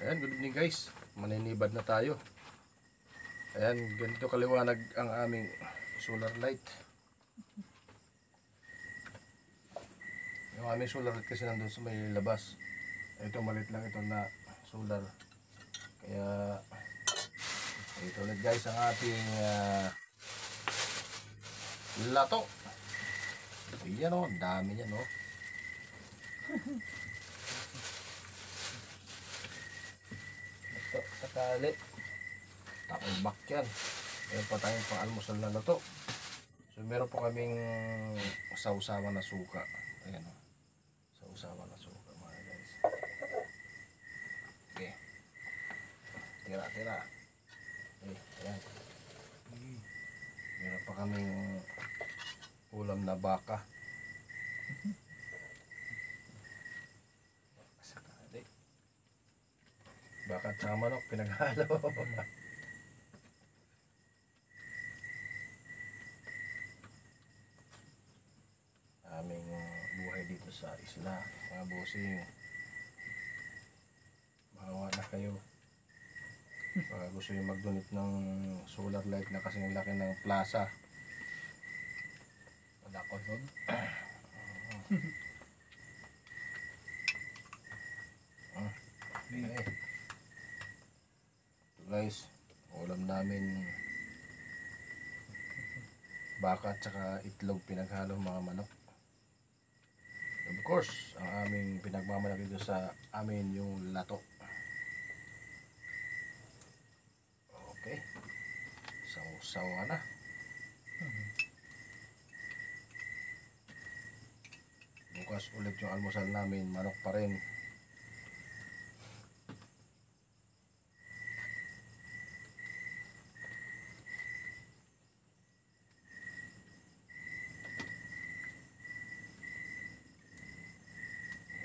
Ayan, good evening guys. Maninibad na tayo. Ayan, ganito kaliwanag ang aming solar light. Yung aming solar light kasi nandun sa may labas. Ito maliit lang ito na solar. Kaya ito ulit guys ang ating lato. Ayan o, dami niyan o. Ito, sakali. Takibak yan. Meron pa tayong pang-almusal na lato. So meron po kaming sausawan na suka. Ayan o. Sausawan na suka mga guys. Okay. Tira. Okay, ayan. Meron pa kaming ulam na baka. Sakali. Baka at saka manok pinaghalo. Aming buhay dito sa isla, mga bossing. Maawa na kayo. Baka gusto nyo mag-donate ng solar light na kasing laki ng plaza. Wala ko nun. Okay. Ito guys, ulam namin baka at saka itlog pinaghalong mga manok. Of course, ang aming pinagmamalaki dito sa amin yung lato. Okay. Saw-sawa na. Bukas ulit yung almusal namin, manok pa rin.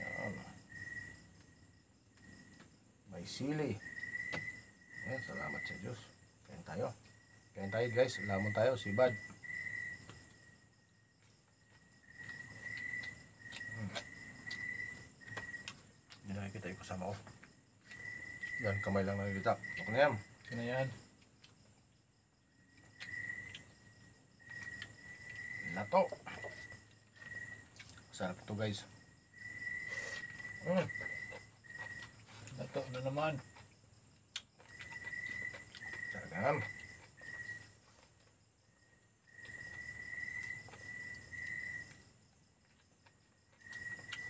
Yan. May sili. Ayan, salamat sa Diyos. Kain tayo. Kain tayo guys, lamon tayo, sibad. Hindi nakikita yung kasama ko. Yan, kamay lang nakikita. Okay na yan. Sino yan? Lato. Sarap ito guys. Lato na naman. Sarap yan.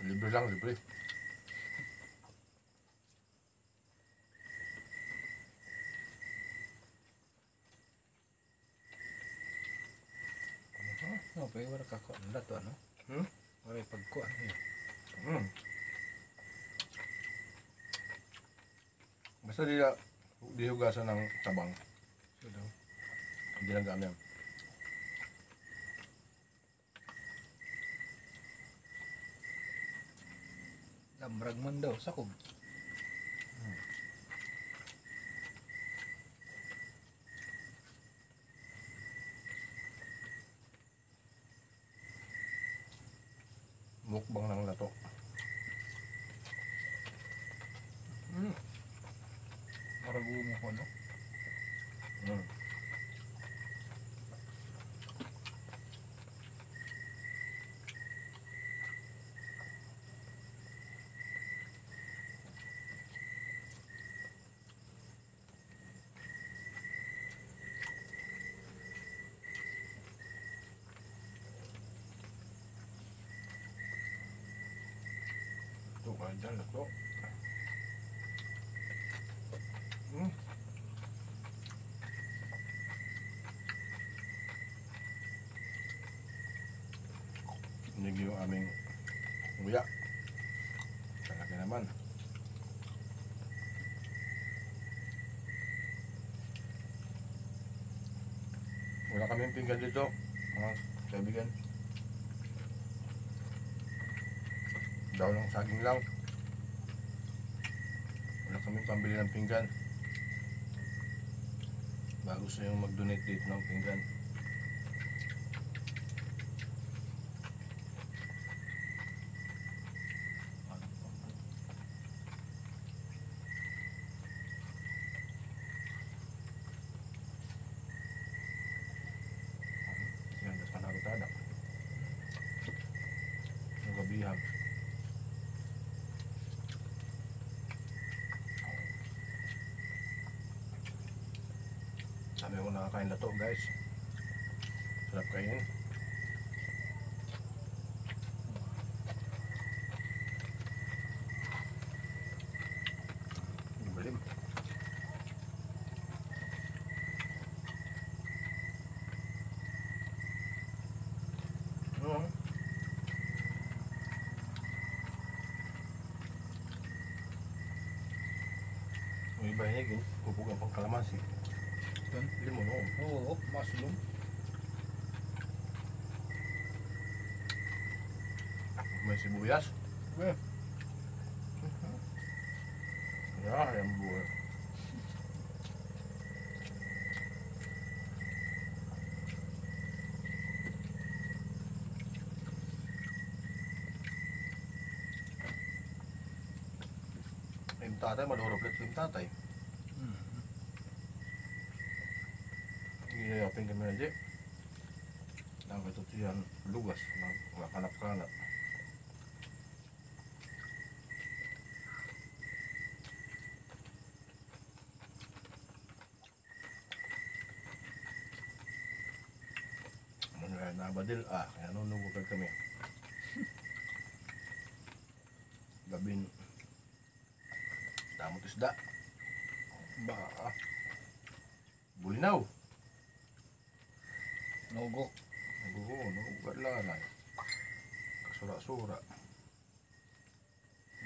Libre lang, libre. No, pero wala ka kuan lato ano? Wala pagkuan yun. Basta di hugasan ng tabang. So daw. Hindi lang gamit yan. Lamrag man daw, sakog. Mukbang ng lato. Marago mo ko no? Ito ka dyan, lato. Hindi yung aming nguya. Talaga naman. Wala kaming pinggan dito, mga kaibigan. Daw ng saging lang. Wala kaming pambili ng pinggan. Baka gusto yung mag-donate dito ng pinggan. Sabi ko nakakain na to guys. Sarap kainin. Balim. May iba higin, pupugan pang kalamansi. Doon. Limon, oo. Oo, mushroom. May sibuyas. Eh, Yan buhay. Yung tatay, malurog ulit yung tatay. Iyayapin kami na di. Nakita ito yan, lugas, nakanap-kanap. Nabadil, kaya nunugugad kami. Gabin. Damot isda. ba, Bulinaw. nogo. Oo, nugugad lang. Kasura-sura.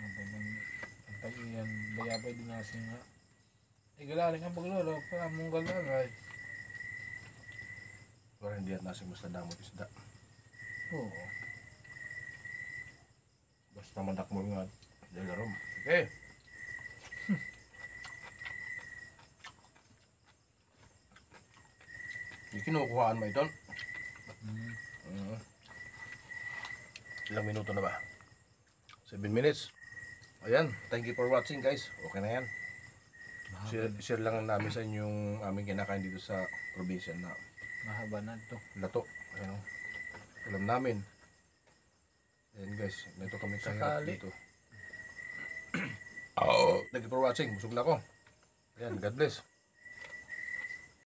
Ang tag-iyan, bayabay din nasin nga. Galaling ang paglolo, pa mong galagay. Pero hindi at nasing basta damot isda. Oo. Basta mandak mo nga dalarom. Okay. Yung kinukuhaan mo ito. Ilang minuto na ba? 7 minutes. Ayan, thank you for watching guys. Okay na yan. Share lang namin sa inyo yung aming kinakain dito sa probinsya na Mahaba na ito. lato. Ayan o. Alam namin. Ayan guys, nito kami kahirap Sakali. dito. Thank you for watching. Busog na ako. Ayan, God bless.